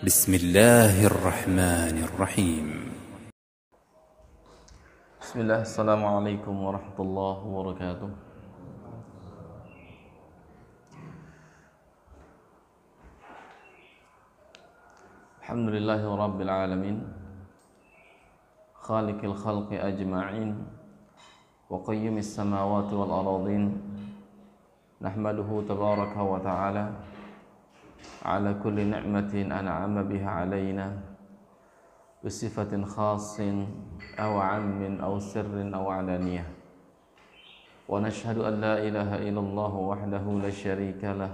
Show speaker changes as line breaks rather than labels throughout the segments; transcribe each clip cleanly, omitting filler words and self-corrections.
بسم الله الرحمن الرحيم.
بسم الله. السلام عليكم ورحمة الله وبركاته. الحمد لله رب العالمين خالق الخلق أجمعين وقيم السماوات والأراضين نحمده تبارك وتعالى على كل نعمة أنعم بها علينا بصفة خاص أو عام أو سر أو علانية، ونشهد أن لا إله إلا الله وحده لا شريك له،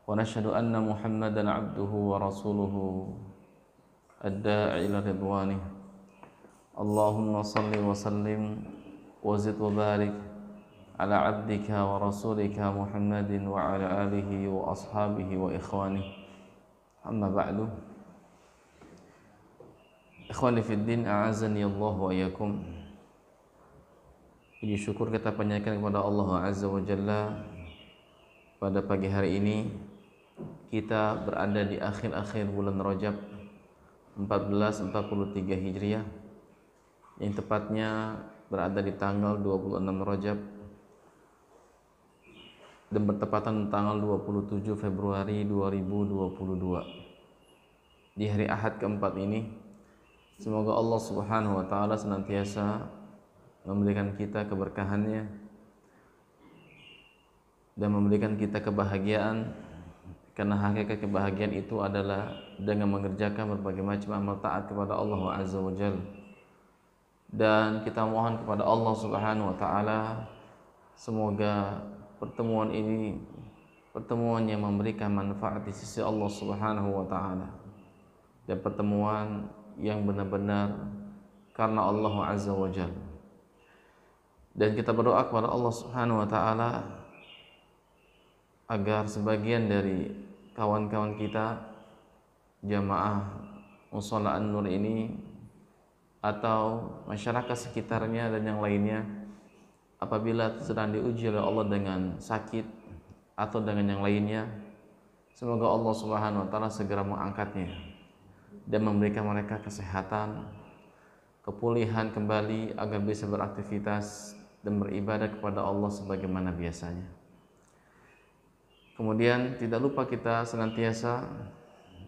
ونشهد أن محمدا عبده ورسوله الداعي إلى رضوانه. اللهم صل وسلم وزد وبارك على عبدك ورسولك محمد وعلى آله وأصحابه وإخوانه. أما بعد، ikhwani fiddin, a'azani Allah wa iyyakum. Puji syukur kita panjatkan kepada Allah Azza wa Jalla. Pada pagi hari ini kita berada di akhir-akhir bulan Rajab 1443 Hijriah, yang tepatnya berada di tanggal 26 Rajab dan bertepatan tanggal 27 Februari 2022. Di hari Ahad keempat ini, semoga Allah Subhanahu wa taala senantiasa memberikan kita keberkahannya dan memberikan kita kebahagiaan, karena hakikat kebahagiaan itu adalah dengan mengerjakan berbagai macam amal taat kepada Allah Azza wa Jalla. Dan kita mohon kepada Allah Subhanahu wa taala semoga pertemuan ini pertemuan yang memberikan manfaat di sisi Allah Subhanahu wa taala, dan pertemuan yang benar-benar karena Allah Azza wa Jalla. Dan kita berdoa kepada Allah Subhanahu wa taala agar sebagian dari kawan-kawan kita jamaah Mushola An-Nur ini atau masyarakat sekitarnya dan yang lainnya, apabila sedang diuji oleh Allah dengan sakit atau dengan yang lainnya, semoga Allah Subhanahu wa taala segera mengangkatnya dan memberikan mereka kesehatan, kepulihan kembali agar bisa beraktivitas dan beribadah kepada Allah sebagaimana biasanya. Kemudian tidak lupa kita senantiasa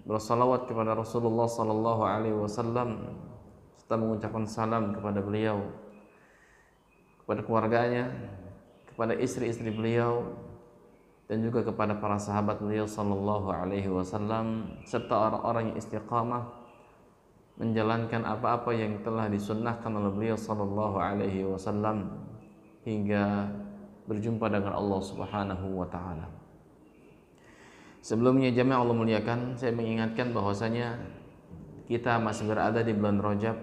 bersalawat kepada Rasulullah sallallahu alaihi wasallam serta mengucapkan salam kepada beliau, kepada keluarganya, kepada istri-istri beliau, dan juga kepada para sahabat beliau sallallahu alaihi wasallam, serta orang-orang yang istiqamah menjalankan apa-apa yang telah disunnahkan oleh beliau sallallahu alaihi wasallam hingga berjumpa dengan Allah Subhanahu wa taala. Sebelumnya jemaah Allah muliakan, saya mengingatkan bahwasanya kita masih berada di bulan Rajab,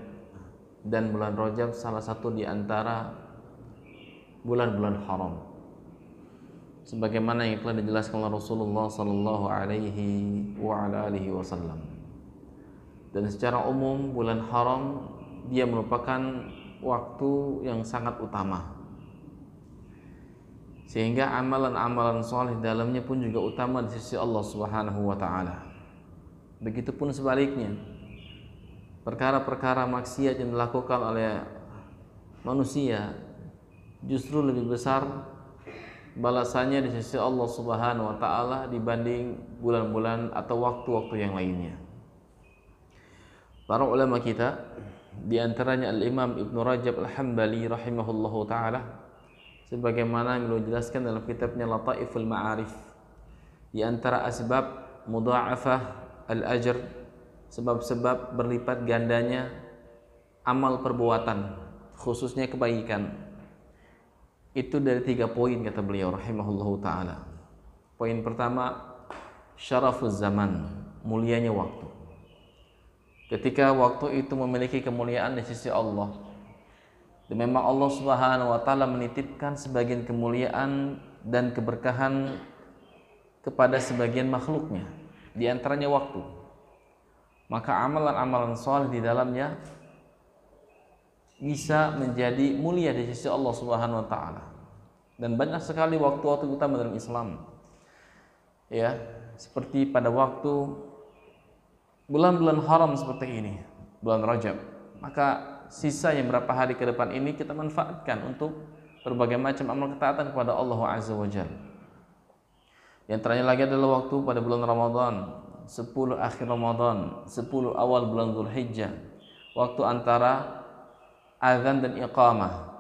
dan bulan Rajab salah satu di antara bulan-bulan haram, sebagaimana yang telah dijelaskan oleh Rasulullah sallallahu alaihi wa ala alihi wasallam. Dan secara umum bulan haram dia merupakan waktu yang sangat utama, sehingga amalan-amalan saleh dalamnya pun juga utama di sisi Allah Subhanahu wa taala. Begitupun sebaliknya, perkara-perkara maksiat yang dilakukan oleh manusia justru lebih besar balasannya di sisi Allah Subhanahu wa taala dibanding bulan-bulan atau waktu-waktu yang lainnya. Para ulama kita, di antaranya Al-Imam Ibnu Rajab Al-Hambali rahimahullahu taala, sebagaimana yang beliau jelaskan dalam kitabnya Lataiful Ma'arif, di antara asbab mudha'afah al-ajr, sebab-sebab berlipat gandanya amal perbuatan, khususnya kebaikan, itu dari 3 poin kata beliau rahimahullahu ta'ala. Poin pertama, syarafuz zaman, mulianya waktu. Ketika waktu itu memiliki kemuliaan di sisi Allah, dan memang Allah Subhanahu wa taala menitipkan sebagian kemuliaan dan keberkahan kepada sebagian makhluknya, di antaranya waktu, maka amalan-amalan saleh di dalamnya bisa menjadi mulia di sisi Allah Subhanahu wa taala. Dan banyak sekali waktu-waktu utama dalam Islam. Ya, seperti pada waktu bulan-bulan haram seperti ini, bulan Rajab, maka sisa yang berapa hari ke depan ini kita manfaatkan untuk berbagai macam amal ketaatan kepada Allah Azza wa Jalla. Yang terakhir lagi adalah waktu pada bulan Ramadan, 10 akhir Ramadan, 10 awal bulan Dzulhijjah, waktu antara azan dan iqamah,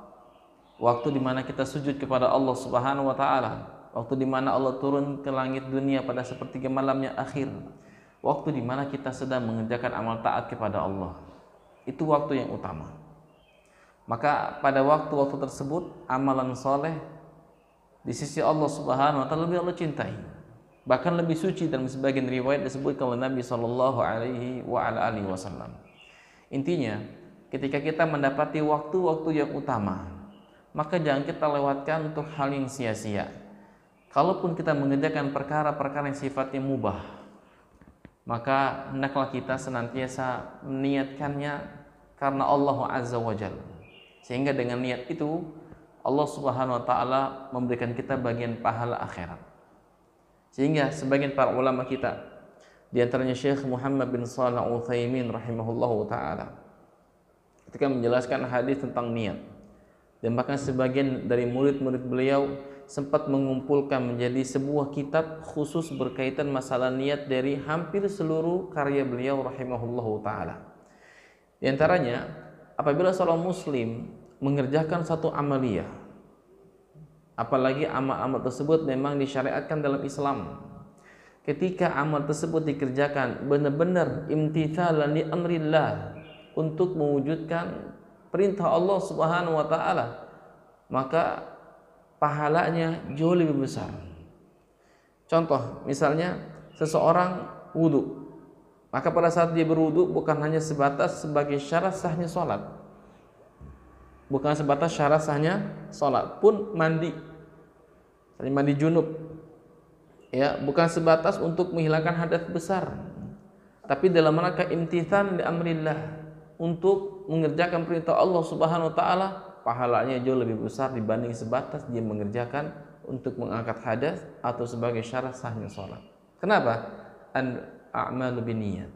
waktu di mana kita sujud kepada Allah Subhanahu wa taala, waktu di mana Allah turun ke langit dunia pada sepertiga malamnya akhir, waktu di mana kita sedang mengerjakan amal taat kepada Allah. Itu waktu yang utama. Maka pada waktu-waktu tersebut amalan soleh di sisi Allah Subhanahu wa taala lebih Allah cintai, bahkan lebih suci. Dalam sebagian riwayat disebutkan oleh Nabi sallallahu alaihi wasallam. Intinya, ketika kita mendapati waktu-waktu yang utama, maka jangan kita lewatkan untuk hal yang sia-sia. Kalaupun kita mengerjakan perkara-perkara yang sifatnya mubah, maka hendaklah kita senantiasa meniatkannya karena Allah Azza wa Jalla, sehingga dengan niat itu Allah Subhanahu wa taala memberikan kita bagian pahala akhirat. Sehingga sebagian para ulama kita, di antaranya Syekh Muhammad bin Shalih Al-Utsaimin rahimahullahu taala, ketika menjelaskan hadis tentang niat, dan bahkan sebagian dari murid-murid beliau sempat mengumpulkan menjadi sebuah kitab khusus berkaitan masalah niat dari hampir seluruh karya beliau rahimahullahu taala. Di antaranya, apabila seorang muslim mengerjakan satu amaliyah, apalagi amal-amal tersebut memang disyariatkan dalam Islam, ketika amal tersebut dikerjakan benar-benar imtithalan li amrillah, untuk mewujudkan perintah Allah Subhanahu wa taala, maka pahalanya jauh lebih besar. Contoh, misalnya seseorang wudu, maka pada saat dia berwudu bukan hanya sebatas sebagai syarat sahnya sholat, bukan sebatas syarat sahnya sholat, pun mandi junub, ya, bukan sebatas untuk menghilangkan hadas besar, tapi dalam rangka imtithan li amrillah, untuk mengerjakan perintah Allah Subhanahu wa taala, pahalanya jauh lebih besar dibanding sebatas dia mengerjakan untuk mengangkat hadas atau sebagai syarat sahnya sholat. Kenapa? A'malu binniyat.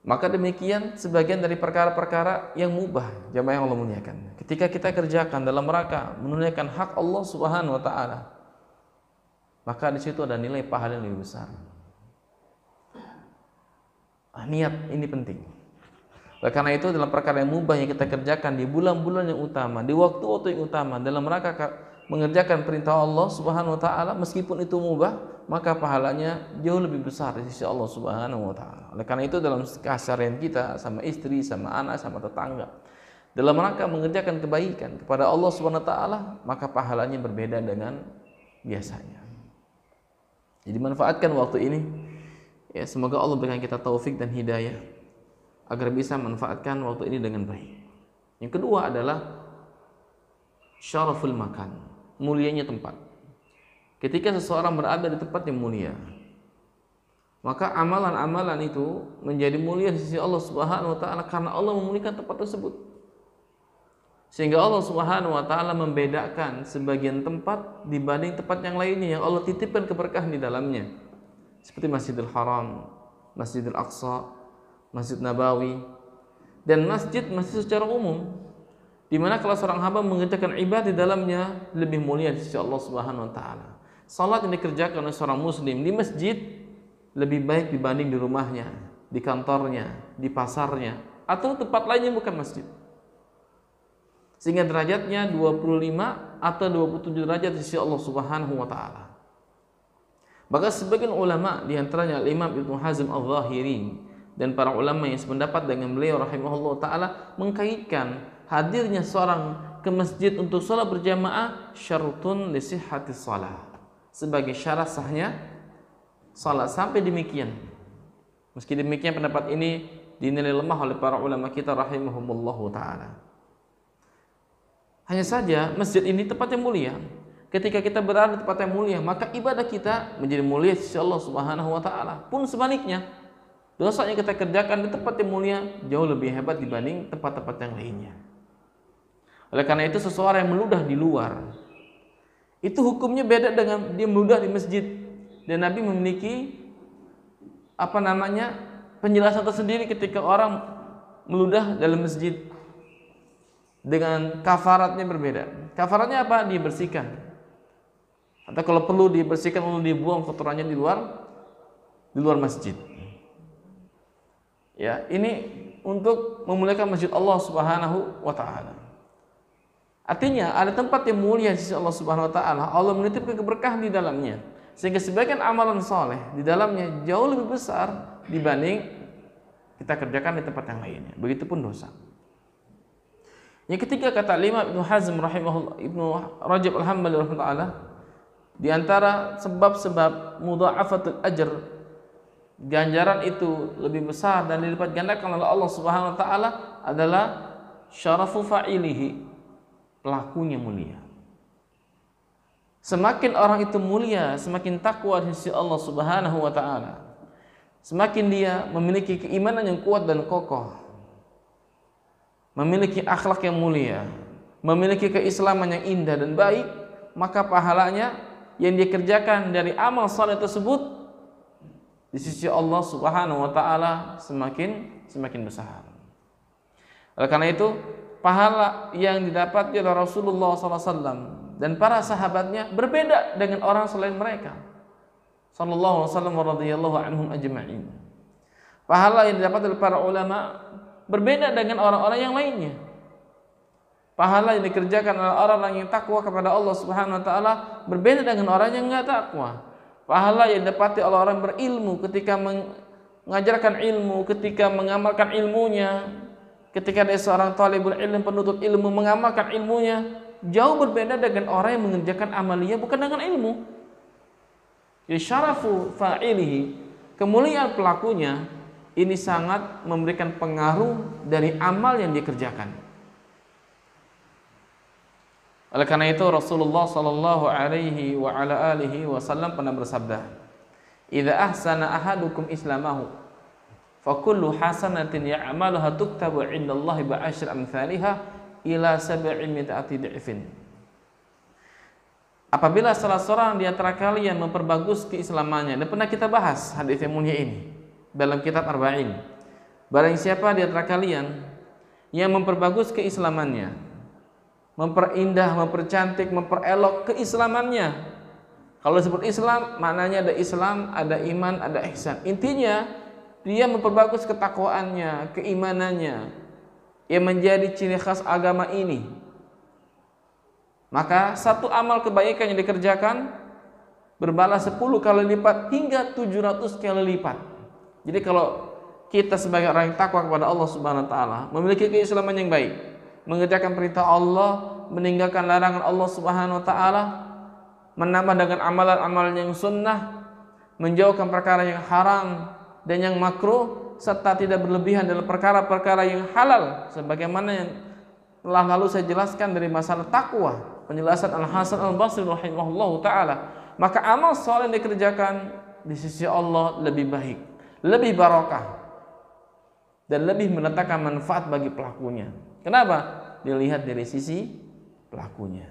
Maka demikian sebagian dari perkara-perkara yang mubah, jamaah yang Allah muliakan, ketika kita kerjakan dalam rangka menunaikan hak Allah Subhanahu wa taala, maka di situ ada nilai pahala yang lebih besar. Niat ini penting. Oleh karena itu, dalam perkara yang mubah yang kita kerjakan di bulan-bulan yang utama, di waktu-waktu yang utama, dalam rangka mengerjakan perintah Allah Subhanahu wa taala, meskipun itu mubah, maka pahalanya jauh lebih besar di sisi Allah Subhanahu wa taala. Oleh karena itu, dalam keseharian kita sama istri, sama anak, sama tetangga, dalam rangka mengerjakan kebaikan kepada Allah Subhanahu wa taala, maka pahalanya berbeda dengan biasanya. Jadi manfaatkan waktu ini, ya, semoga Allah berikan kita taufik dan hidayah agar bisa manfaatkan waktu ini dengan baik. Yang kedua adalah syaraful makan, mulianya tempat. Ketika seseorang berada di tempat yang mulia, maka amalan-amalan itu menjadi mulia di sisi Allah Subhanahu wa taala karena Allah memuliakan tempat tersebut. Sehingga Allah Subhanahu wa taala membedakan sebagian tempat dibanding tempat yang lainnya yang Allah titipkan keberkahan di dalamnya. Seperti Masjidil Haram, Masjidil Aqsa, Masjid Nabawi, dan masjid-masjid secara umum, di mana kalau seorang hamba mengerjakan ibadah di dalamnya lebih mulia di sisi Allah Subhanahu wa taala. Salat yang dikerjakan oleh seorang muslim di masjid lebih baik dibanding di rumahnya, di kantornya, di pasarnya, atau tempat lainnya bukan masjid. Sehingga derajatnya 25 atau 27 derajat di sisi Allah Subhanahu wa taala. Maka sebagian ulama, di antaranya Imam Ibnu Hazm Al-Zahiri dan para ulama yang sependapat dengan beliau rahimahullah ta'ala, mengkaitkan hadirnya seorang ke masjid untuk sholat berjamaah syartun li sihhatis shalah, sebagai syarat sahnya salat. Sampai demikian, meski demikian pendapat ini dinilai lemah oleh para ulama kita rahimahumullah ta'ala. Hanya saja masjid ini tempat yang mulia. Ketika kita berada di tempat yang mulia, maka ibadah kita menjadi mulia di sisi Allah Subhanahu wa taala. Pun sebaliknya, dosa yang kita kerjakan di tempat yang mulia jauh lebih hebat dibanding tempat-tempat yang lainnya. Oleh karena itu, seseorang yang meludah di luar, itu hukumnya beda dengan dia meludah di masjid. Dan Nabi memiliki penjelasan tersendiri ketika orang meludah dalam masjid dengan kafaratnya berbeda. Kafaratnya apa? Dibersihkan. Atau kalau perlu dibersihkan lalu dibuang kotorannya di luar masjid. Ya, ini untuk memuliakan masjid Allah Subhanahu wa taala. Artinya ada tempat yang mulia di sisi Allah Subhanahu wa taala. Allah menitipkan keberkahan di dalamnya. Sehingga sebagian amalan soleh di dalamnya jauh lebih besar dibanding kita kerjakan di tempat yang lainnya. Begitupun dosa. Yang ketiga kata Imam Ibnu Hazm rahimahullah, Ibnu Rajab Al-Hambali rahimahullah, di antara sebab-sebab mudha'afatul ajr, ganjaran itu lebih besar dan dilipat gandakan oleh Allah Subhanahu wa taala adalah syarafu fa'ilihi, pelakunya mulia. Semakin orang itu mulia, semakin takwa di sisi Allah Subhanahu wa taala. Semakin dia memiliki keimanan yang kuat dan kokoh, memiliki akhlak yang mulia, memiliki keislaman yang indah dan baik, maka pahalanya yang dia kerjakan dari amal saleh tersebut di sisi Allah Subhanahu wa taala semakin besar. Oleh karena itu, pahala yang didapat oleh Rasulullah SAW dan para sahabatnya berbeda dengan orang selain mereka. Sallallahu alaihi wasallam wa radhiyallahu anhum ajma'in. Pahala yang didapat oleh para ulama berbeda dengan orang-orang yang lainnya. Pahala yang dikerjakan oleh orang-orang yang takwa kepada Allah Subhanahu wa taala berbeda dengan orang yang enggak takwa. Pahala yang didapati oleh orang berilmu ketika mengajarkan ilmu, ketika mengamalkan ilmunya, ketika ada seorang talibul ilm, penuntut ilmu mengamalkan ilmunya, jauh berbeda dengan orang yang mengerjakan amaliyah bukan dengan ilmu. Jadi syarafu fa'ilihi, kemuliaan pelakunya, ini sangat memberikan pengaruh dari amal yang dikerjakan. Oleh karena itu Rasulullah sallallahu alaihi wa ala alihi wasallam pernah bersabda, "Idza ahsana ahadukum islamahu, fa kullu hasanatin ya'maluha tuktabu 'indallahi bi'asyri amsalihha ila 700 dhifin." Apabila salah seorang di antara kalian memperbagus keislamannya, dan pernah kita bahas hadis yang mulia ini dalam kitab Arba'in. Barang siapa di antara kalian yang memperbagus keislamannya, memperindah, mempercantik, memperelok keislamannya. Kalau disebut Islam, maknanya ada Islam, ada iman, ada ihsan. Intinya dia memperbagus ketakwaannya, keimanannya yang menjadi ciri khas agama ini. Maka satu amal kebaikan yang dikerjakan berbalas 10 kali lipat hingga 700 kali lipat. Jadi kalau kita sebagai orang yang takwa kepada Allah Subhanahu wa taala, memiliki keislaman yang baik, mengerjakan perintah Allah, meninggalkan larangan Allah Subhanahu wa taala, menambah dengan amalan-amalan yang sunnah, menjauhkan perkara yang haram dan yang makruh, serta tidak berlebihan dalam perkara-perkara yang halal, sebagaimana yang telah lalu saya jelaskan dari masalah takwa, penjelasan Al-Hasan Al-Basri rahimahullahu taala. Maka amal saleh yang dikerjakan di sisi Allah lebih baik, lebih barokah, dan lebih mendatangkan manfaat bagi pelakunya. Kenapa? Dilihat dari sisi pelakunya.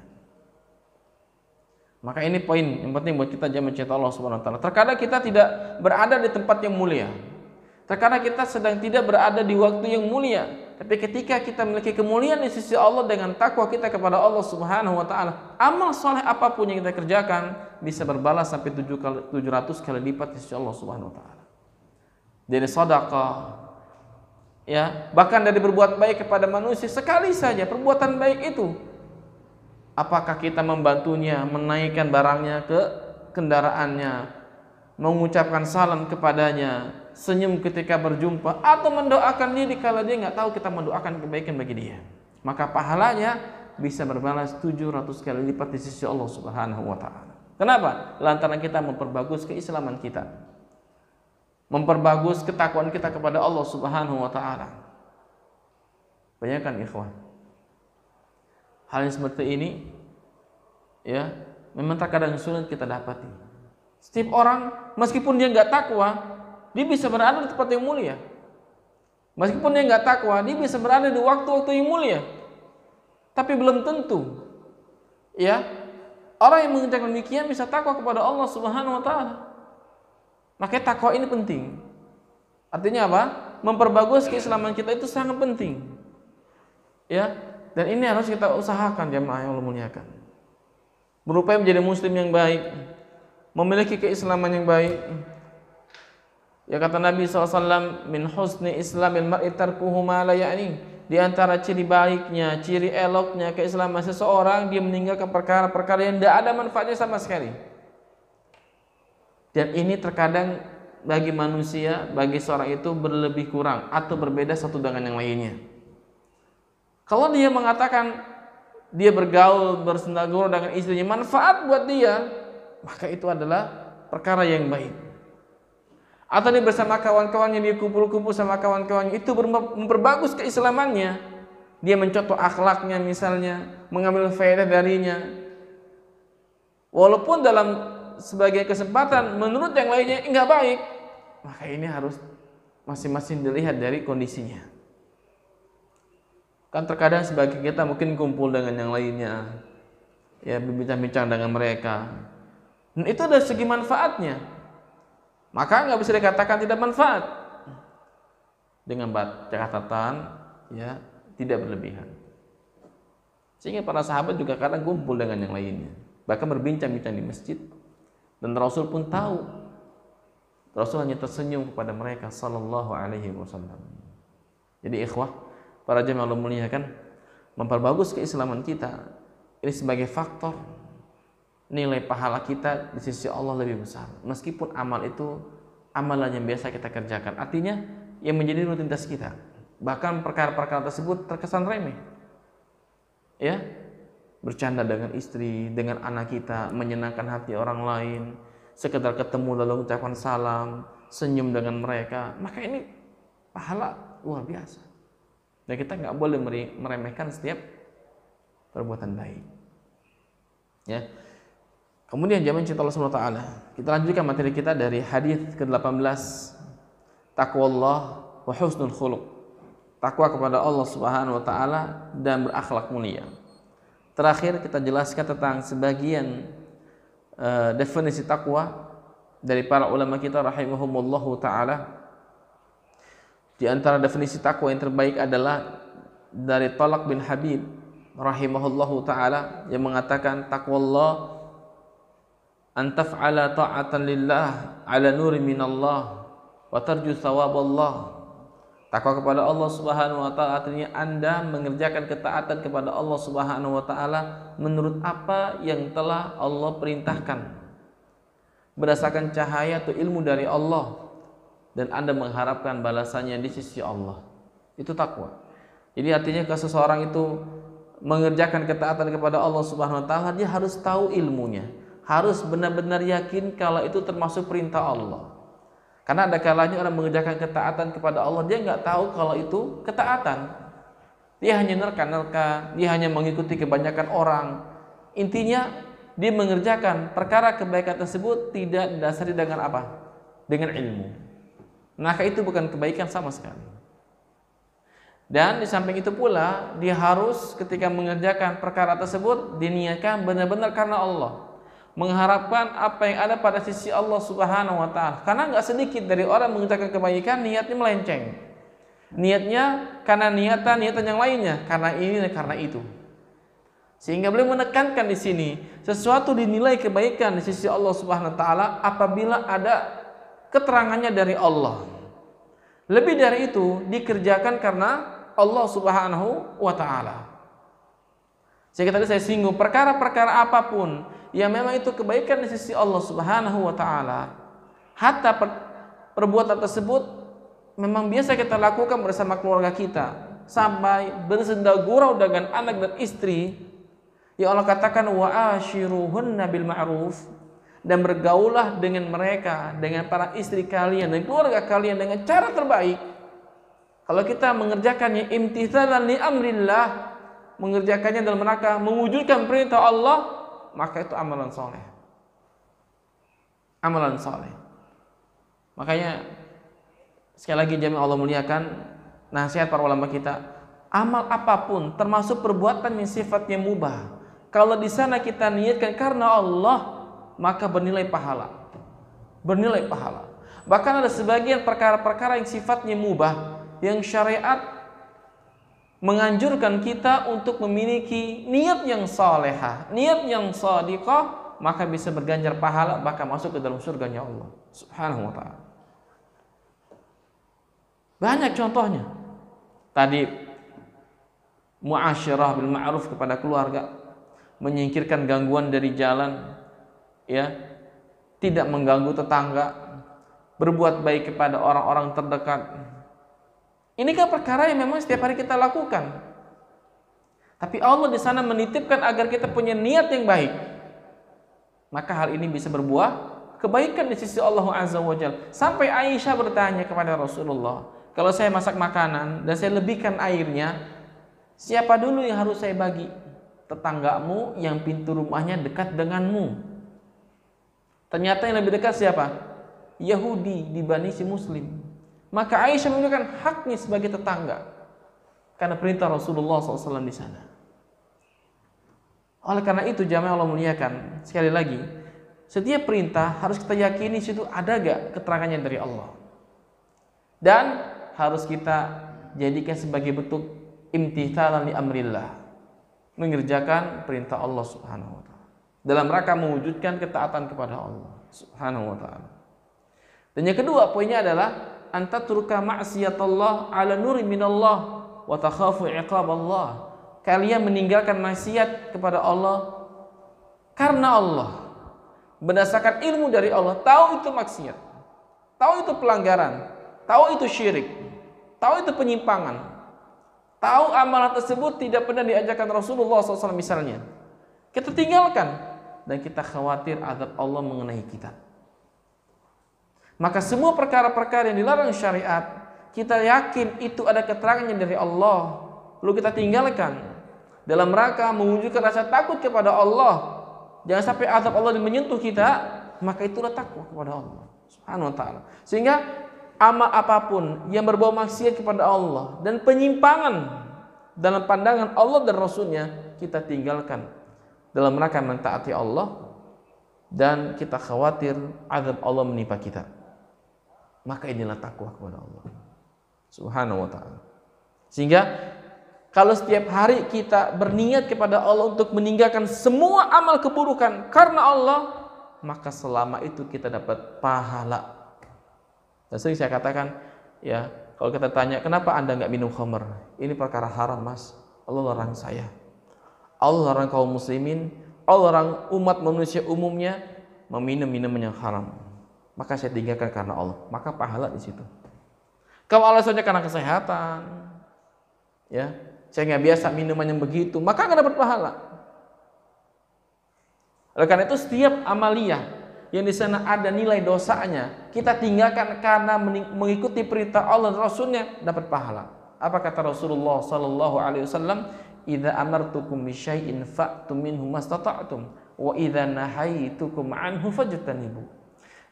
Maka ini poin yang penting buat kita jangan mencintai Allah Subhanahu wa taala. Terkadang kita tidak berada di tempat yang mulia. Terkadang kita sedang tidak berada di waktu yang mulia. Tapi ketika kita memiliki kemuliaan di sisi Allah dengan takwa kita kepada Allah Subhanahu wa taala, amal soleh apapun yang kita kerjakan bisa berbalas sampai 700 kali lipat di sisi Allah Subhanahu wa taala. Dari sedekah, ya, bahkan dari berbuat baik kepada manusia sekali saja perbuatan baik itu. Apakah kita membantunya menaikkan barangnya ke kendaraannya, mengucapkan salam kepadanya, senyum ketika berjumpa, atau mendoakan dia kalau dia nggak tahu kita mendoakan kebaikan bagi dia, maka pahalanya bisa berbalas 700 kali lipat di sisi Allah Subhanahu wa taala. Kenapa? Lantaran kita memperbagus keislaman kita, memperbagus ketakwaan kita kepada Allah Subhanahu wa taala. Bayangkan ikhwan, hal yang seperti ini ya memang terkadang sulit kita dapati. Setiap orang meskipun dia nggak takwa, dia bisa berada di tempat yang mulia. Meskipun dia nggak takwa, dia bisa berada di waktu-waktu yang mulia. Tapi belum tentu, ya, orang yang mengerjakan demikian bisa takwa kepada Allah Subhanahu wa taala. Makanya takwa ini penting. Artinya apa? Memperbagus keislaman kita itu sangat penting. Ya, dan ini harus kita usahakan jemaah yang Allah muliakan. Berupaya menjadi muslim yang baik, memiliki keislaman yang baik. Ya kata Nabi SAW, min husni islamil mar'i tarkuhu ma la ya'ni. Di antara ciri baiknya, ciri eloknya keislaman seseorang, dia meninggalkan perkara-perkara yang tidak ada manfaatnya sama sekali. Dan ini terkadang bagi manusia, bagi seorang itu berlebih kurang atau berbeda satu dengan yang lainnya. Kalau dia mengatakan dia bergaul, bersendagurau dengan istrinya, manfaat buat dia, maka itu adalah perkara yang baik. Atau dia bersama kawan-kawannya, dia kumpul-kumpul sama kawan-kawannya, itu memperbagus keislamannya. Dia mencontoh akhlaknya misalnya, mengambil faedah darinya. Walaupun dalam sebagian kesempatan menurut yang lainnya enggak baik, maka ini harus masing-masing dilihat dari kondisinya. Kan terkadang sebagian kita mungkin kumpul dengan yang lainnya, ya berbincang-bincang dengan mereka, dan itu ada segi manfaatnya. Maka nggak bisa dikatakan tidak manfaat dengan catatan ya tidak berlebihan. Sehingga para sahabat juga kadang kumpul dengan yang lainnya, bahkan berbincang-bincang di masjid, dan Rasul pun tahu. Rasul hanya tersenyum kepada mereka sallallahu alaihi wasallam. Jadi ikhwah, para jemaah Allah muliakan, memperbagus keislaman kita ini sebagai faktor nilai pahala kita di sisi Allah lebih besar. Meskipun amal itu amalan yang biasa kita kerjakan, artinya yang menjadi rutinitas kita. Bahkan perkara-perkara tersebut terkesan remeh. Ya, bercanda dengan istri, dengan anak kita, menyenangkan hati orang lain, sekedar ketemu lalu mengucapkan salam, senyum dengan mereka, maka ini pahala luar biasa. Dan kita nggak boleh meremehkan setiap perbuatan baik. Ya. Kemudian jamaah cinta Allah Subhanahu wa taala, kita lanjutkan materi kita dari hadis ke-18, taqwallah wa husnul khuluq. Takwa kepada Allah Subhanahu wa taala dan berakhlak mulia. Terakhir kita jelaskan tentang sebagian definisi takwa dari para ulama kita rahimahumullahu taala. Di antara definisi takwa yang terbaik adalah dari Talaq bin Habib rahimahullahu taala yang mengatakan taqwallah an taf'ala ta'atan lillah ala nuri minallah wa tarju thawaballah. Takwa kepada Allah Subhanahu wa taala artinya Anda mengerjakan ketaatan kepada Allah Subhanahu wa taala menurut apa yang telah Allah perintahkan, berdasarkan cahaya atau ilmu dari Allah, dan Anda mengharapkan balasannya di sisi Allah. Itu takwa. Jadi artinya kalau seseorang itu mengerjakan ketaatan kepada Allah Subhanahu wa taala, dia harus tahu ilmunya, harus benar-benar yakin kalau itu termasuk perintah Allah. Karena ada kalanya orang mengerjakan ketaatan kepada Allah, dia nggak tahu kalau itu ketaatan. Dia hanya nerka-nerka, dia hanya mengikuti kebanyakan orang. Intinya dia mengerjakan perkara kebaikan tersebut tidak didasari dengan apa? Dengan ilmu. Maka itu bukan kebaikan sama sekali. Dan di samping itu pula, dia harus ketika mengerjakan perkara tersebut diniatkan benar-benar karena Allah, mengharapkan apa yang ada pada sisi Allah Subhanahu wa taala. Karena enggak sedikit dari orang mengerjakan kebaikan niatnya melenceng. Niatnya karena niatan yang lainnya, karena ini dan karena itu. Sehingga beliau menekankan di sini, sesuatu dinilai kebaikan di sisi Allah Subhanahu wa taala apabila ada keterangannya dari Allah. Lebih dari itu dikerjakan karena Allah Subhanahu wa taala. Sehingga tadi saya singgung perkara-perkara apapun yang memang itu kebaikan di sisi Allah Subhanahu wa taala, hatta perbuatan tersebut memang biasa kita lakukan bersama keluarga kita, sampai bersendagurau dengan anak dan istri, ya Allah katakan wa ashiruhunna bil ma'ruf, dan bergaulah dengan mereka, dengan para istri kalian dan keluarga kalian dengan cara terbaik. Kalau kita mengerjakannya imtithalan li amrillah, mengerjakannya dalam rangka mewujudkan perintah Allah, maka itu amalan soleh. Amalan soleh. Makanya sekali lagi jemaah Allah muliakan, nasihat para ulama kita, amal apapun termasuk perbuatan yang sifatnya mubah, kalau di sana kita niatkan karena Allah, maka bernilai pahala. Bernilai pahala. Bahkan ada sebagian perkara-perkara yang sifatnya mubah, yang syariat menganjurkan kita untuk memiliki niat yang salehah, niat yang shadiqah, maka bisa berganjar pahala, bahkan masuk ke dalam surganya Allah Subhanahu wa ta'ala. Banyak contohnya. Tadi muasyarah bil ma'ruf kepada keluarga, menyingkirkan gangguan dari jalan, ya, tidak mengganggu tetangga, berbuat baik kepada orang-orang terdekat. Ini kan perkara yang memang setiap hari kita lakukan. Tapi Allah di sana menitipkan agar kita punya niat yang baik. Maka hal ini bisa berbuah kebaikan di sisi Allah Azza wa Jalla. Sampai Aisyah bertanya kepada Rasulullah, kalau saya masak makanan dan saya lebihkan airnya, siapa dulu yang harus saya bagi? Tetanggamu yang pintu rumahnya dekat denganmu. Ternyata yang lebih dekat siapa? Yahudi dibanding si Muslim. Maka Aisyah menggunakan haknya sebagai tetangga karena perintah Rasulullah SAW di sana. Oleh karena itu jamaah Allah muliakan, sekali lagi, setiap perintah harus kita yakini situ ada gak keterangannya dari Allah, dan harus kita jadikan sebagai bentuk imtithalan li amrillah, mengerjakan perintah Allah Subhanahu wa ta'ala dalam rangka mewujudkan ketaatan kepada Allah Subhanahu wa ta'ala. Dan yang kedua poinnya adalah antatruka ma'siyatallah ala nuri minallah wa takhafu iqaballah. Kalian meninggalkan maksiat kepada Allah karena Allah, berdasarkan ilmu dari Allah, tahu itu maksiat, tahu itu pelanggaran, tahu itu syirik, tahu itu penyimpangan, tahu amalan tersebut tidak pernah diajarkan Rasulullah SAW misalnya, kita tinggalkan dan kita khawatir azab Allah mengenai kita. Maka semua perkara-perkara yang dilarang syariat, kita yakin itu ada keterangannya dari Allah, lalu kita tinggalkan dalam rangka mewujudkan rasa takut kepada Allah, jangan sampai azab Allah menyentuh kita, maka itulah takwa kepada Allah Subhanahu wa ta'ala. Sehingga amal apapun yang berbau maksiat kepada Allah dan penyimpangan dalam pandangan Allah dan Rasulnya, kita tinggalkan dalam rangka mentaati Allah dan kita khawatir azab Allah menimpa kita. Maka inilah takwa kepada Allah Subhanahu wa ta'ala. Sehingga kalau setiap hari kita berniat kepada Allah untuk meninggalkan semua amal keburukan karena Allah, maka selama itu kita dapat pahala. Dan sering saya katakan, ya, kalau kita tanya kenapa Anda nggak minum khamr, ini perkara haram mas, Allah larang saya, Allah larang kaum muslimin, Allah larang umat manusia umumnya meminum minuman yang haram, maka saya tinggalkan karena Allah, maka pahala di situ. Kalau alasannya karena kesehatan, ya, saya nggak biasa minuman yang begitu, maka nggak dapat pahala. Oleh karena itu setiap amaliyah yang di sana ada nilai dosanya, kita tinggalkan karena mengikuti perintah Allah dan Rasulnya, dapat pahala. Apa kata Rasulullah Sallallahu Alaihi Wasallam? Idza amartukum bisyai'in fa'tu minhu mastata'tum, wa idza nahaitukum anhu fajtanibu.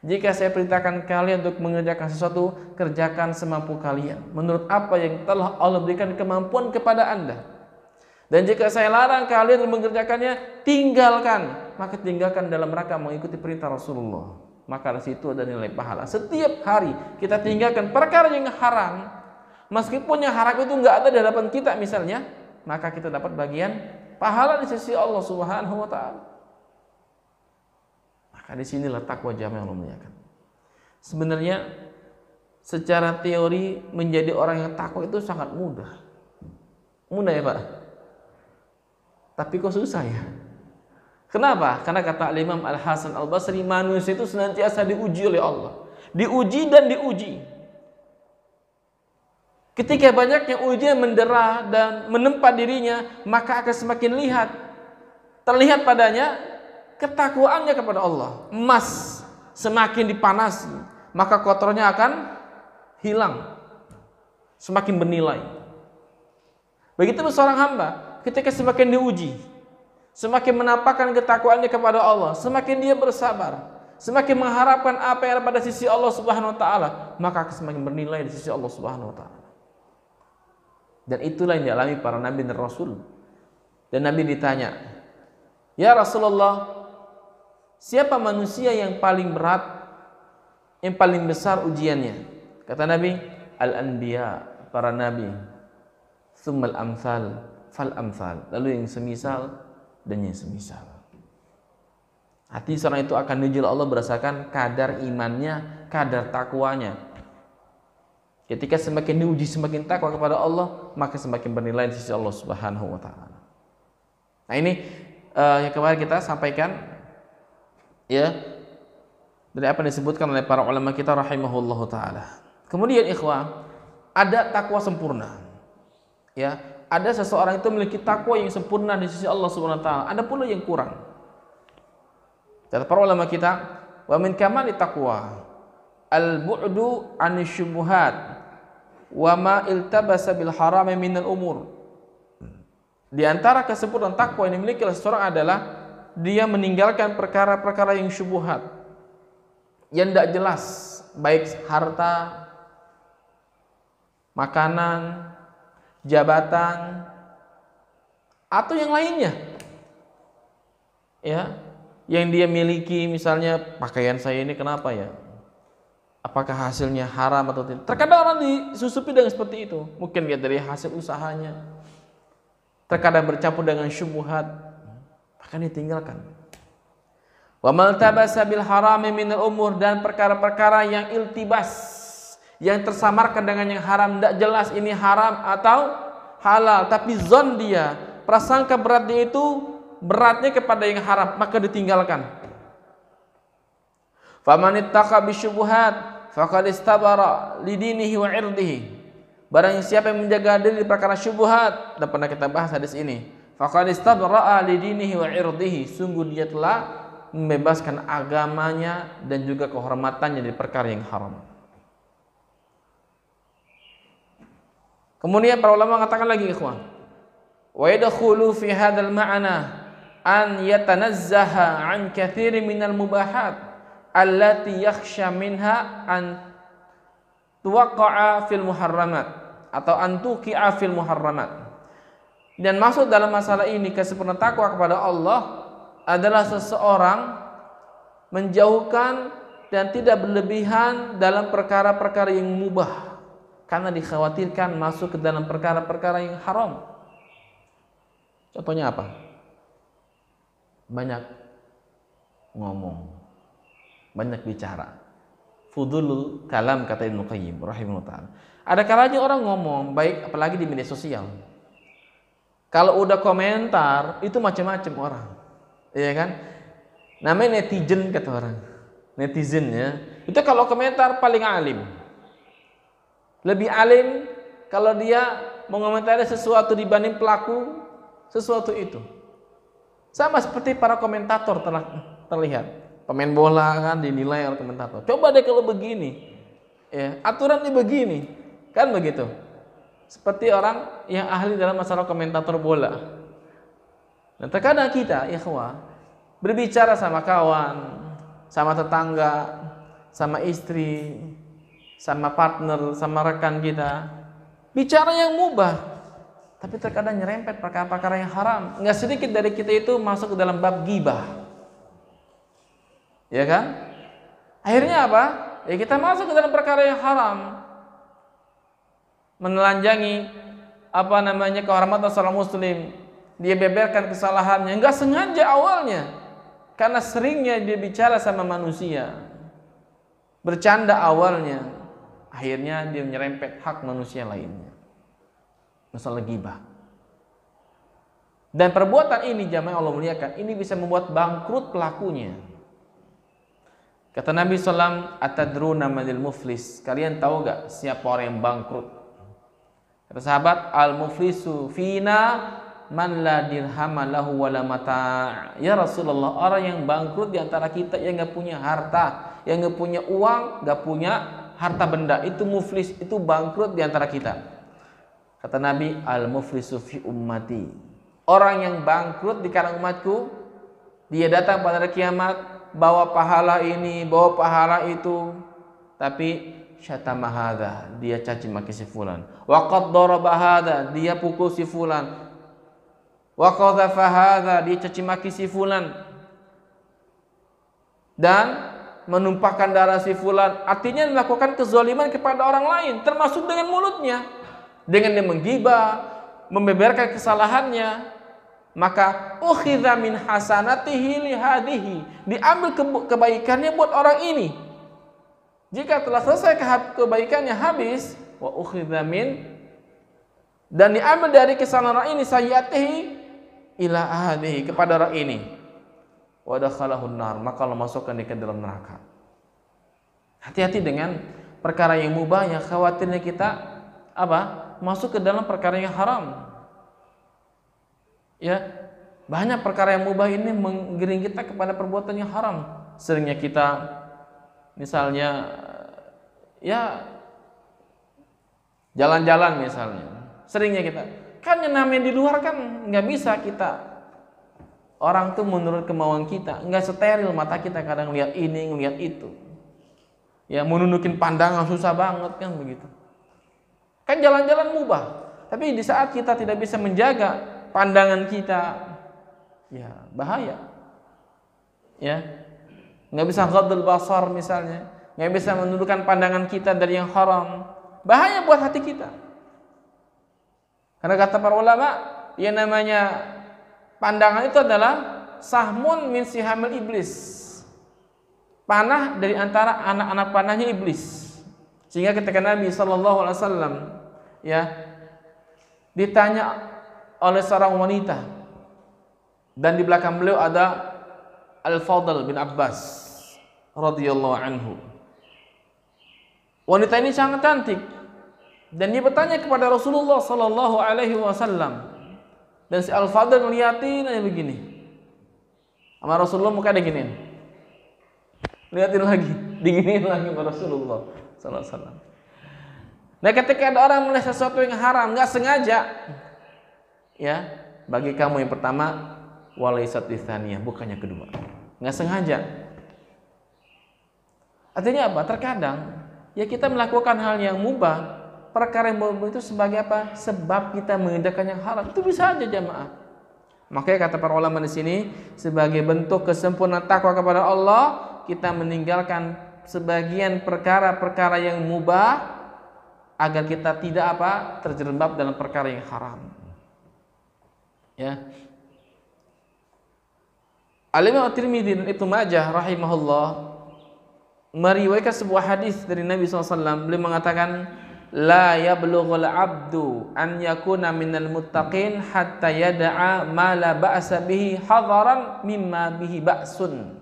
Jika saya perintahkan kalian untuk mengerjakan sesuatu, kerjakan semampu kalian menurut apa yang telah Allah berikan kemampuan kepada Anda. Dan jika saya larang kalian mengerjakannya, tinggalkan. Maka tinggalkan dalam rangka mengikuti perintah Rasulullah. Maka di situ ada nilai pahala. Setiap hari kita tinggalkan perkara yang haram, meskipun yang haram itu nggak ada di hadapan kita misalnya, maka kita dapat bagian pahala di sisi Allah Subhanahu wa ta'ala. Maka di sinilah takwa jamaah yang muliakan. Sebenarnya secara teori menjadi orang yang takwa itu sangat mudah. Mudah ya Pak? Tapi kok susah ya? Kenapa? Karena kata Imam Al-Hasan Al-Basri, manusia itu senantiasa diuji oleh Allah. Diuji dan diuji. Ketika banyaknya ujian mendera dan menempa dirinya, maka akan semakin terlihat padanya ketakwaannya kepada Allah. Emas semakin dipanasi, maka kotornya akan hilang, semakin bernilai. Begitu seorang hamba, ketika semakin diuji, semakin menampakkan ketakwaannya kepada Allah, semakin dia bersabar, semakin mengharapkan apa yang ada pada sisi Allah Subhanahu wa ta'ala, maka akan semakin bernilai di sisi Allah Subhanahu wa ta'ala. Dan itulah yang dialami para nabi dan rasul. Dan Nabi ditanya, "Ya Rasulullah, siapa manusia yang paling berat yang paling besar ujiannya. Kata Nabi, al-anbiya, para nabi, tsummal amsal fal amsal, lalu yang semisal dan yang semisal. Hati seorang itu akan diuji oleh Allah berdasarkan kadar imannya, kadar takwanya. Ketika semakin diuji semakin takwa kepada Allah, maka semakin bernilai di sisi Allah Subhanahu wa taala. Nah, ini yang kemarin kita sampaikan ya dari apa yang disebutkan oleh para ulama kita rahimahullahu taala. Kemudian ikhwah, ada takwa sempurna. Ya, ada seseorang itu memiliki takwa yang sempurna di sisi Allah Subhanahu wa taala, ada pula yang kurang. Kata para ulama kita, wa min kamali taqwa al-bu'du 'anil syubhat wa ma iltabasa bil harami minal umur. Di antara kesempurnaan takwa yang dimiliki oleh seseorang adalah dia meninggalkan perkara-perkara yang syubhat, yang tidak jelas, baik harta, makanan, jabatan, atau yang lainnya. Ya, yang dia miliki, misalnya pakaian saya ini kenapa ya? Apakah hasilnya haram atau tidak? Terkadang orang disusupi dengan seperti itu. Mungkin dia dari hasil usahanya. Terkadang bercampur dengan syubhat, maka ditinggalkan. Wa maltabasa bil harami minal umur, dan perkara-perkara yang iltibas, yang tersamarkan dengan yang haram, tidak jelas ini haram atau halal, tapi zon dia, prasangka beratnya itu beratnya kepada yang haram, maka ditinggalkan. Faman ittaqa bisyubhat faqad istabara lidinihi wa irdihi. Barang siapa yang menjaga diri di perkara syubhat, dan pernah kita bahas hadis ini, faqad istabara lidinihi wa irdihi, sungguh dia telah membebaskan agamanya dan juga kehormatannya dari perkara yang haram. Kemudian para ulama mengatakan lagi ikhwan, wa yadkhulu fi hadzal ma'na an yatanazzaha an katsirin minal mubahat allati yakhsha minha an tuwaqa'a fil muharramat atau an tuqi'a fil muharramat. Dan maksud dalam masalah ini kesempurnaan takwa kepada Allah adalah seseorang menjauhkan dan tidak berlebihan dalam perkara-perkara yang mubah, karena dikhawatirkan masuk ke dalam perkara-perkara yang haram. Contohnya apa? Banyak ngomong, banyak bicara. Fudulul kalam, kata Ibnu Qayyim rahimahullah ta'ala. Ada kalanya orang ngomong, baik apalagi di media sosial. Kalau udah komentar, itu macam-macam orang. Iya kan? Namanya netizen, kata orang. Netizen ya. Itu kalau komentar paling alim. Lebih alim kalau dia mengomentari sesuatu dibanding pelaku sesuatu itu. Sama seperti para komentator terlihat. Pemain bola kan dinilai oleh komentator. Coba deh kalau begini, ya, aturan ini begini, kan begitu. Seperti orang yang ahli dalam masalah komentator bola. Dan terkadang kita, ikhwah, berbicara sama kawan, sama tetangga, sama istri, sama partner, sama rekan kita, bicara yang mubah, tapi terkadang nyerempet perkara-perkara yang haram. Nggak sedikit dari kita itu masuk ke dalam bab ghibah. Ya kan? Akhirnya apa? Ya kita masuk ke dalam perkara yang haram, menelanjangi kehormatan seorang muslim. Dia beberkan kesalahannya, enggak sengaja awalnya, karena seringnya dia bicara sama manusia, bercanda awalnya, akhirnya dia menyerempet hak manusia lainnya, masalah ghibah. Dan perbuatan ini, jamaah Allah muliakan, ini bisa membuat bangkrut pelakunya. Kata Nabi SAW, atadruna manil muflis, kalian tahu gak siapa orang yang bangkrut? Kata sahabat, al-muflisu fina man la dirhama lahu wala mata'. Ya Rasulullah, orang yang bangkrut di antara kita yang gak punya harta, yang gak punya uang, gak punya harta benda, itu muflis, itu bangkrut di antara kita. Kata Nabi, al-muflisu fi ummati, orang yang bangkrut di kalangan umatku, dia datang pada hari kiamat bawa pahala ini, bawa pahala itu, tapi syatama hadza, dia caci maki si fulan, wa qad daraba hadza, dia pukul si fulan, wa qadhafa hadza, dia caci maki si fulan, dan menumpahkan darah si fulan, artinya melakukan kezaliman kepada orang lain, termasuk dengan mulutnya, dengan dia menggibah, membeberkan kesalahannya, maka ukhidha min hasanatihi li hadhihi, diambil kebaikannya buat orang ini. Jika telah selesai kebaikannya habis, wa ukhidha min, dan diambil dari kesalahan orang ini sayyiatihi ila hadhihi, kepada orang ini, wa dakhalahun nar, maka Allah masukkan dia ke dalam neraka. Hati-hati dengan perkara yang mubah, yang khawatirnya kita masuk ke dalam perkara yang haram. Ya, banyak perkara yang mubah ini menggiring kita kepada perbuatan yang haram. Seringnya kita misalnya jalan-jalan misalnya. Seringnya kita kan yang namanya di luar kan nggak bisa kita, orang tuh menurut kemauan kita, nggak steril mata kita, kadang lihat ini, ngelihat itu. Ya, menundukin pandangan susah banget kan begitu. Kan jalan-jalan mubah, tapi di saat kita tidak bisa menjaga pandangan kita, ya bahaya. Ya, nggak bisa ghadul basar misalnya, nggak bisa menundukkan pandangan kita dari yang haram, bahaya buat hati kita. Karena kata para ulama, yang namanya pandangan itu adalah sahmun min sihamil iblis, panah dari antara anak-anak panahnya iblis. Sehingga ketika Nabi SAW ditanya oleh seorang wanita, dan di belakang beliau ada Al-Fadl bin Abbas radhiyallahu anhu. Wanita ini sangat cantik, dan dia bertanya kepada Rasulullah SAW. Dan si Al-Fadl ngeliatin aja begini, sama Rasulullah muka diginiin, liatin lagi, diginiin lagi sama Rasulullah SAW. Nah, ketika ada orang melihat sesuatu yang haram nggak sengaja, ya, bagi kamu yang pertama, walaysat tsaniyah, bukannya kedua, nggak sengaja. Artinya apa? Terkadang ya kita melakukan hal yang mubah, perkara yang mubah itu sebagai apa? Sebab kita mengerjakan yang haram. Itu bisa aja jamaah. Makanya kata para ulama di sini, sebagai bentuk kesempurnaan takwa kepada Allah, kita meninggalkan sebagian perkara-perkara yang mubah agar kita tidak terjerembab dalam perkara yang haram. Ya. Al-Imam At-Tirmidzi dan Ibnu Majah rahimahullah meriwayatkan sebuah hadis dari Nabi SAW. Beliau mengatakan, la yablughul abdu an yakuna minal muttaqin hatta yada'a ma la ba'sa bihi hadaran mimma bihi ba'sun.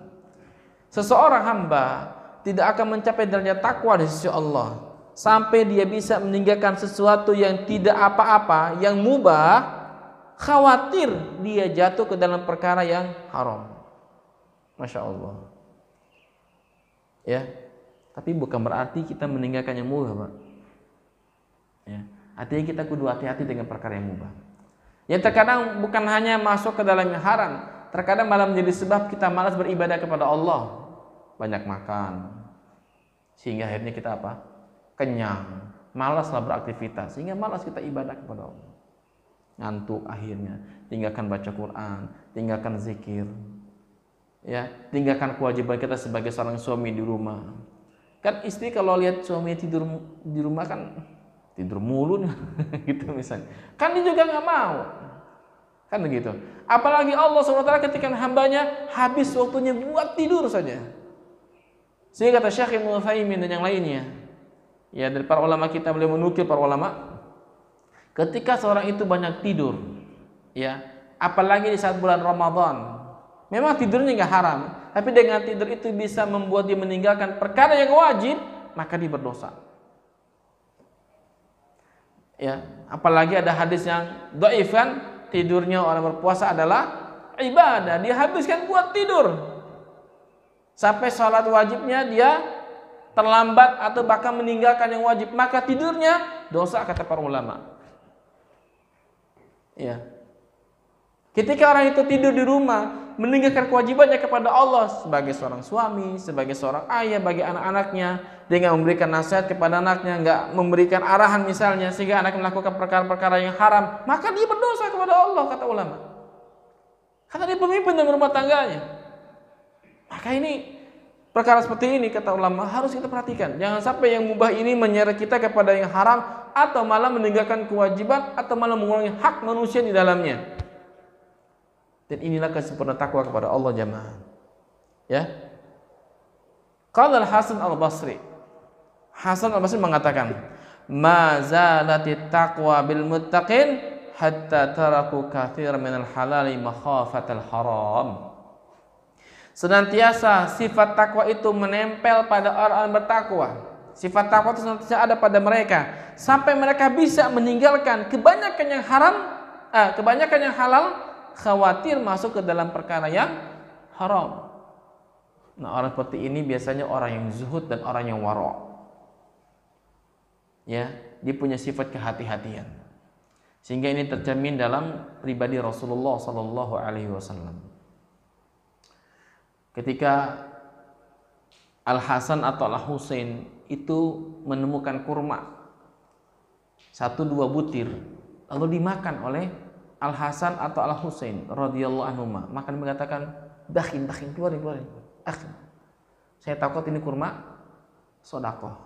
Seseorang hamba tidak akan mencapai derajat takwa di sisi Allah sampai dia bisa meninggalkan sesuatu yang tidak apa-apa, yang mubah, khawatir dia jatuh ke dalam perkara yang haram. Masya Allah. Ya, tapi bukan berarti kita meninggalkan yang mubah, Pak. Ya, artinya kita kudu hati-hati dengan perkara yang mubah. Yang terkadang bukan hanya masuk ke dalam yang haram, terkadang malah menjadi sebab kita malas beribadah kepada Allah. Banyak makan, sehingga akhirnya kita kenyang, malaslah beraktivitas, sehingga malas kita ibadah kepada Allah. Ngantuk akhirnya, tinggalkan baca Quran, tinggalkan zikir, ya, tinggalkan kewajiban kita sebagai seorang suami di rumah. Kan istri kalau lihat suami tidur di rumah kan tidur mulu gitu misalnya, kan dia juga nggak mau, kan begitu. Apalagi Allah SWT ketika hambanya habis waktunya buat tidur saja. Sehingga kata Syekh Ibnu Utsaimin dan yang lainnya, ya, dari para ulama kita, beliau menukil para ulama, ketika seorang itu banyak tidur, ya, apalagi di saat bulan Ramadan, memang tidurnya nggak haram, tapi dengan tidur itu bisa membuat dia meninggalkan perkara yang wajib, maka dia berdosa. Ya, apalagi ada hadis yang dhaif kan, tidurnya orang berpuasa adalah ibadah, dia habiskan buat tidur. Sampai sholat wajibnya dia terlambat atau bahkan meninggalkan yang wajib, maka tidurnya dosa kata para ulama. Ya. Ketika orang itu tidur di rumah, meninggalkan kewajibannya kepada Allah sebagai seorang suami, sebagai seorang ayah bagi anak-anaknya, dengan memberikan nasihat kepada anaknya, nggak memberikan arahan misalnya, sehingga anak melakukan perkara-perkara yang haram, maka dia berdosa kepada Allah kata ulama. Karena dia pemimpin dalam rumah tangganya. Maka ini perkara seperti ini kata ulama harus kita perhatikan. Jangan sampai yang mubah ini menyeret kita kepada yang haram atau malah meninggalkan kewajiban atau malah mengurangi hak manusia di dalamnya. Dan inilah kesempurnaan takwa kepada Allah jamaah. Ya. Qala Al-Hasan Al-Basri. Hasan Al-Basri mengatakan, "Ma zalatit taqwa bil muttaqin hatta taraku katsiran minal halali makhafatal haram." Senantiasa sifat takwa itu menempel pada orang-orang bertakwa. Sifat takwa itu senantiasa ada pada mereka sampai mereka bisa meninggalkan kebanyakan yang haram, kebanyakan yang halal, khawatir masuk ke dalam perkara yang haram. Nah, orang seperti ini biasanya orang yang zuhud dan orang yang wara'. Ya, dia punya sifat kehati-hatian. Sehingga ini tercermin dalam pribadi Rasulullah sallallahu alaihi wasallam. Ketika Al-Hasan atau Al-Husain itu menemukan kurma 1-2 butir lalu dimakan oleh Al-Hasan atau Al-Husain radhiyallahu anhuma, maka dia mengatakan, "Dakhin, keluarin. Saya takut ini kurma sedekah.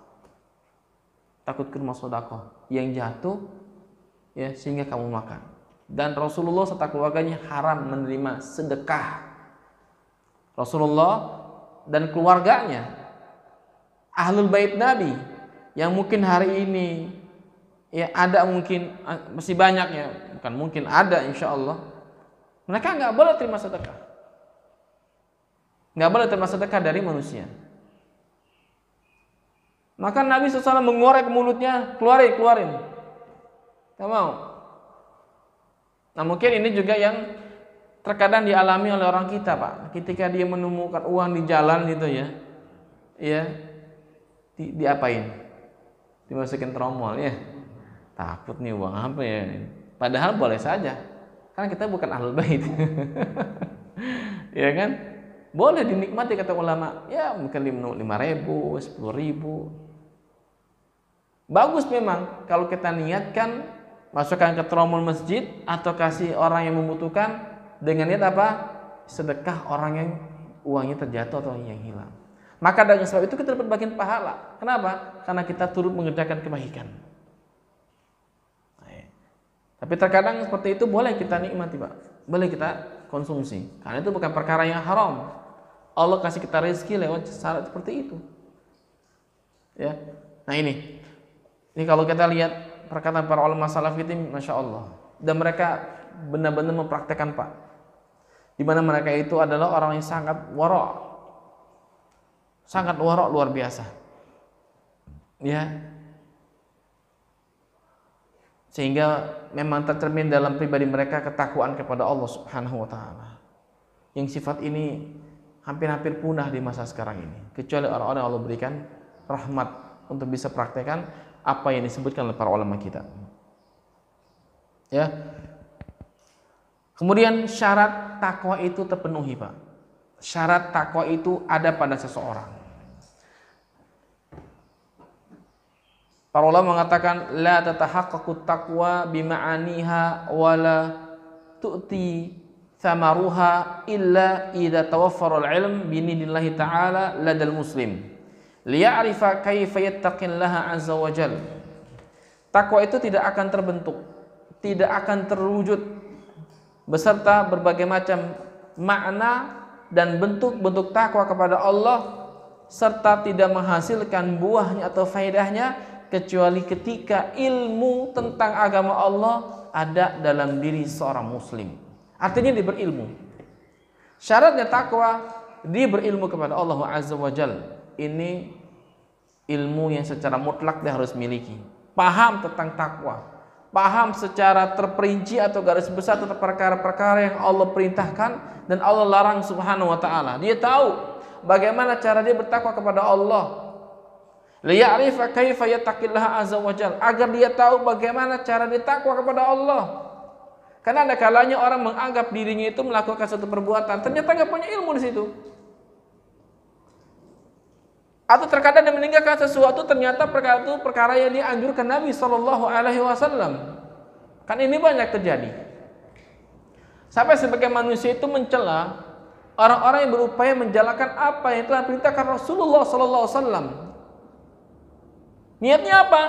Takut kurma sedekah yang jatuh ya sehingga kamu makan." Dan Rasulullah serta keluarganya haram menerima sedekah. Rasulullah dan keluarganya, ahlul bait Nabi yang mungkin hari ini ya ada, mungkin masih banyak ya, bukan mungkin ada, insya Allah mereka nggak boleh terima sedekah. Nggak boleh terima sedekah dari manusia. Maka Nabi SAW mengorek mulutnya, keluarin. Nggak mau. Nah mungkin ini juga yang terkadang dialami oleh orang kita, Pak. Ketika dia menemukan uang di jalan gitu ya, diapain? Dimasukin tromol ya. Takut nih uang apa ya? Padahal boleh saja, karena kita bukan ahlul bait. Ya kan? Boleh dinikmati kata ulama. Ya mungkin 5.000, 10.000. Bagus memang kalau kita niatkan masukkan ke tromol masjid atau kasih orang yang membutuhkan dengan niat apa? Sedekah orang yang uangnya terjatuh atau yang hilang. Maka dengan sebab itu kita dapat bagian pahala. Kenapa? Karena kita turut mengerjakan kebaikan. Tapi terkadang seperti itu boleh kita nikmati, Pak. Boleh kita konsumsi. Karena itu bukan perkara yang haram. Allah kasih kita rezeki lewat syarat seperti itu. Ya. Nah ini kalau kita lihat perkataan para ulama salaf itu, masya Allah. Dan mereka benar-benar mempraktekkan, Pak. Di mana mereka itu adalah orang yang sangat wara'. Sangat wara' luar biasa. Ya. Sehingga memang tercermin dalam pribadi mereka ketakwaan kepada Allah Subhanahu wa taala. Yang sifat ini hampir-hampir punah di masa sekarang ini, kecuali orang-orang yang Allah berikan rahmat untuk bisa praktekkan apa yang disebutkan oleh para ulama kita. Ya. Kemudian syarat takwa itu terpenuhi, Pak. Syarat takwa itu ada pada seseorang. Para ulama mengatakan la tatahaqqaqut taqwa bima'aniha wala tu'ti thamaruha illa idza tawaffara al-ilm binidillah ta'ala ladal muslim liya'rifa kaifa yattaqillaha azza wa jal. Takwa itu tidak akan terbentuk, tidak akan terwujud beserta berbagai macam makna dan bentuk-bentuk takwa kepada Allah serta tidak menghasilkan buahnya atau faedahnya kecuali ketika ilmu tentang agama Allah ada dalam diri seorang muslim. Artinya dia berilmu. Syaratnya takwa, dia berilmu kepada Allah Azza wa Jal. Ini ilmu yang secara mutlak dia harus miliki. Paham tentang takwa, paham secara terperinci atau garis besar tentang perkara-perkara yang Allah perintahkan dan Allah larang Subhanahu wa taala. Dia tahu bagaimana cara dia bertakwa kepada Allah. Liya'rifa kaifa yattaqillaha azza wa jalla, agar dia tahu bagaimana cara dia takwa kepada Allah. Karena ada kalanya orang menganggap dirinya itu melakukan suatu perbuatan, ternyata nggak punya ilmu di situ. Atau terkadang dia meninggalkan sesuatu, ternyata perkara itu perkara yang dianjurkan Nabi Shallallahu Alaihi Wasallam. Kan ini banyak terjadi. Sampai sebagai manusia itu mencela orang-orang yang berupaya menjalankan apa yang telah diperintahkan Rasulullah sallallahu alaihi wasallam. Niatnya apa?